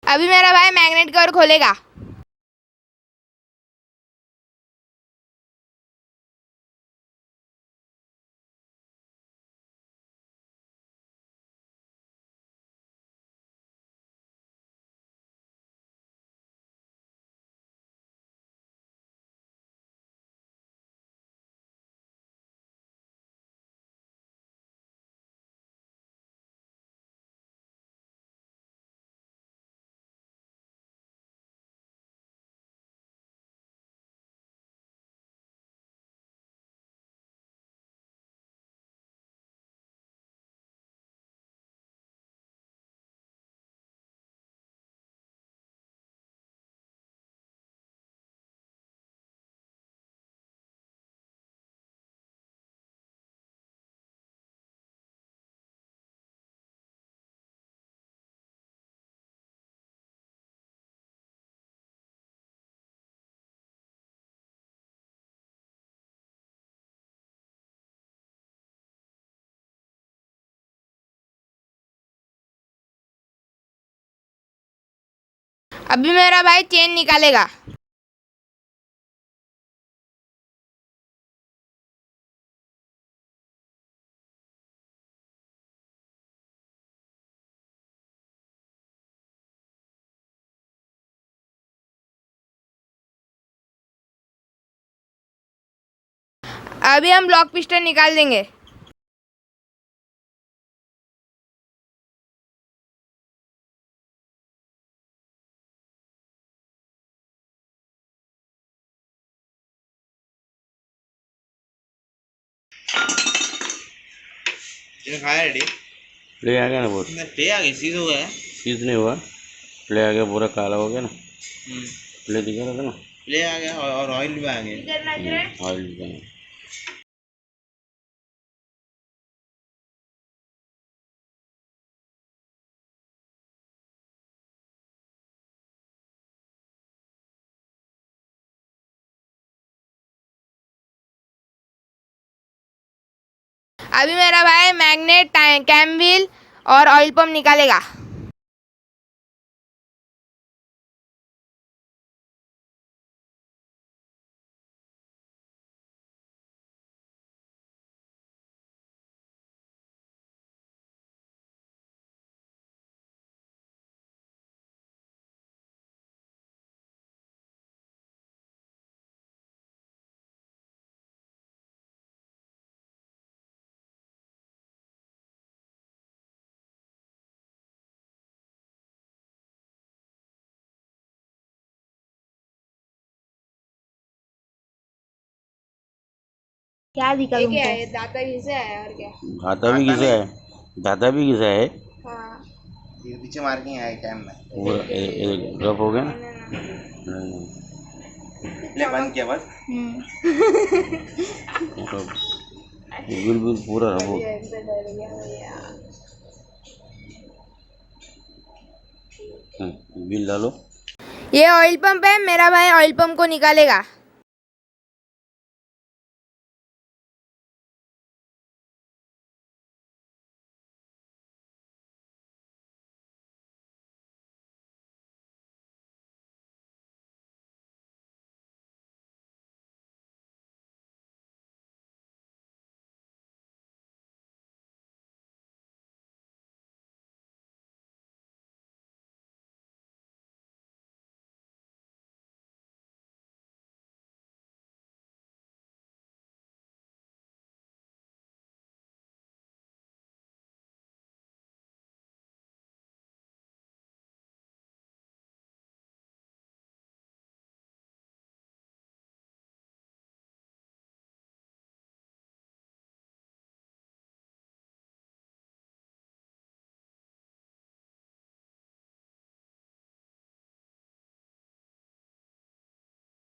अभी मेरा भाई मैग्नेट कवर खोलेगा। अभी मेरा भाई चेन निकालेगा। अभी हम ब्लॉक पिस्टन निकाल देंगे। खाया रेडी। प्ले आ गया ना बहुत। प्ले आ गई, सीज हो गया। सीज नहीं हुआ, प्ले आ गया, पूरा काला हो गया ना। प्ले दिखा रहा था ना। प्ले आ गया और ऑयल भी आ गया। ऑयल भी आ गया। अभी मेरा भाई मैग्नेट, कैम व्हील और ऑयल पंप निकालेगा। क्या दिखा तुमको? क्या है, दाता घिसे है और क्या? धाता भी घिसा है, धाता भी घिसा है। हाँ। ये पीछे मार्किंग है टाइम में। पूरा रफ हो गया ना। प्ले बंद किया बस। बिल्कुल पूरा रफ हो गया। बिल डालो। ये ऑयल पंप है, मेरा भाई ऑयल पंप को निकालेगा।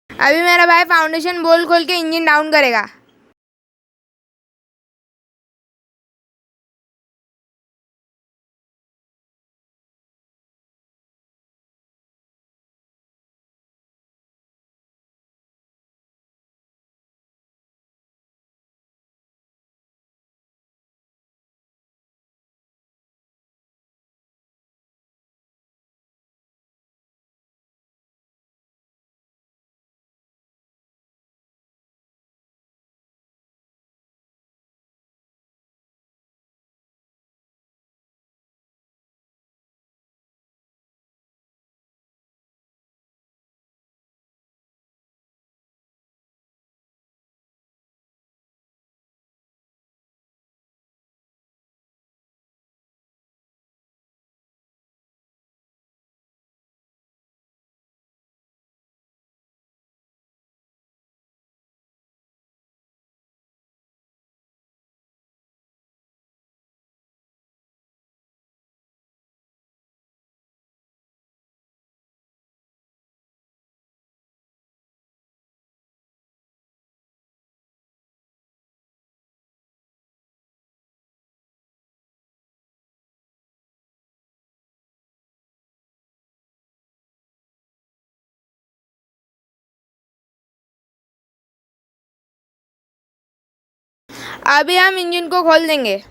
अभी मेरा भाई फाउंडेशन बोल खोल के इंजन डाउन करेगा। अभी हम इंजन को खोल देंगे।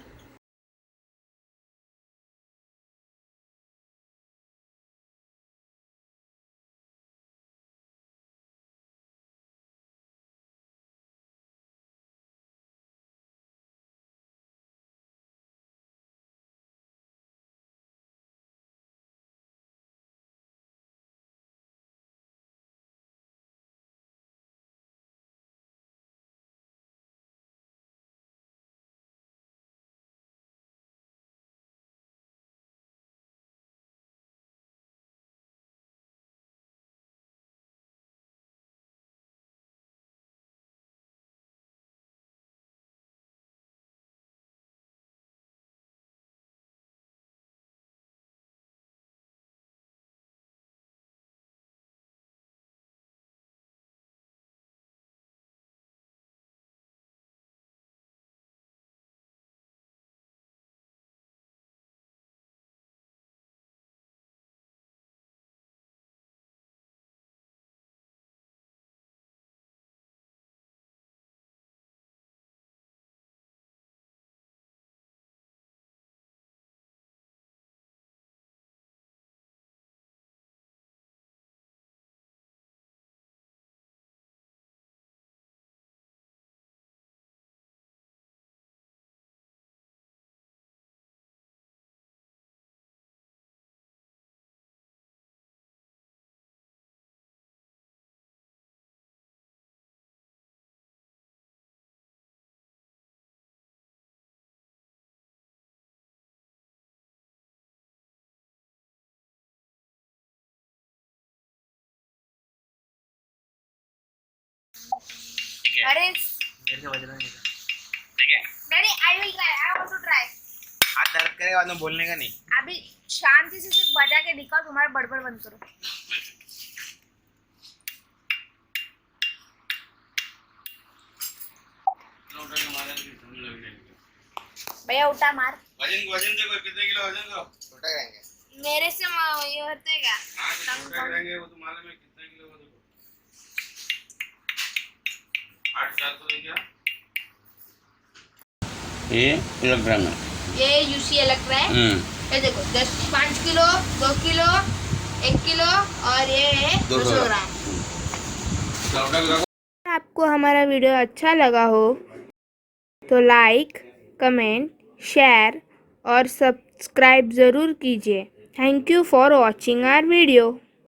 अरे मेरे से बजना नहीं था। ठीक है, daddy I will try, I want to try. हाथ दर्द करेगा बाद में बोलने का नहीं। अभी शांति से सिर्फ बजा के दिखाओ, तुम्हारा बड़बड़ बंद करो। भैया उठा मार। वजन देखो कितने किलो वजन दो। छोटा करेंगे मेरे से ये होता है क्या? छोटा करेंगे वो तो मालूम है कितने किलो का देखो 8-7 तो क्या ये किलोग्राम है। ये यूसी इलेक्ट्रा है। ये देखो 5 किलो, 2 किलो, 1 किलो और ये है 200 ग्राम। आपको हमारा वीडियो अच्छा लगा हो तो लाइक, कमेंट, शेयर और सब्सक्राइब ज़रूर कीजिए। Thank you for watching our video.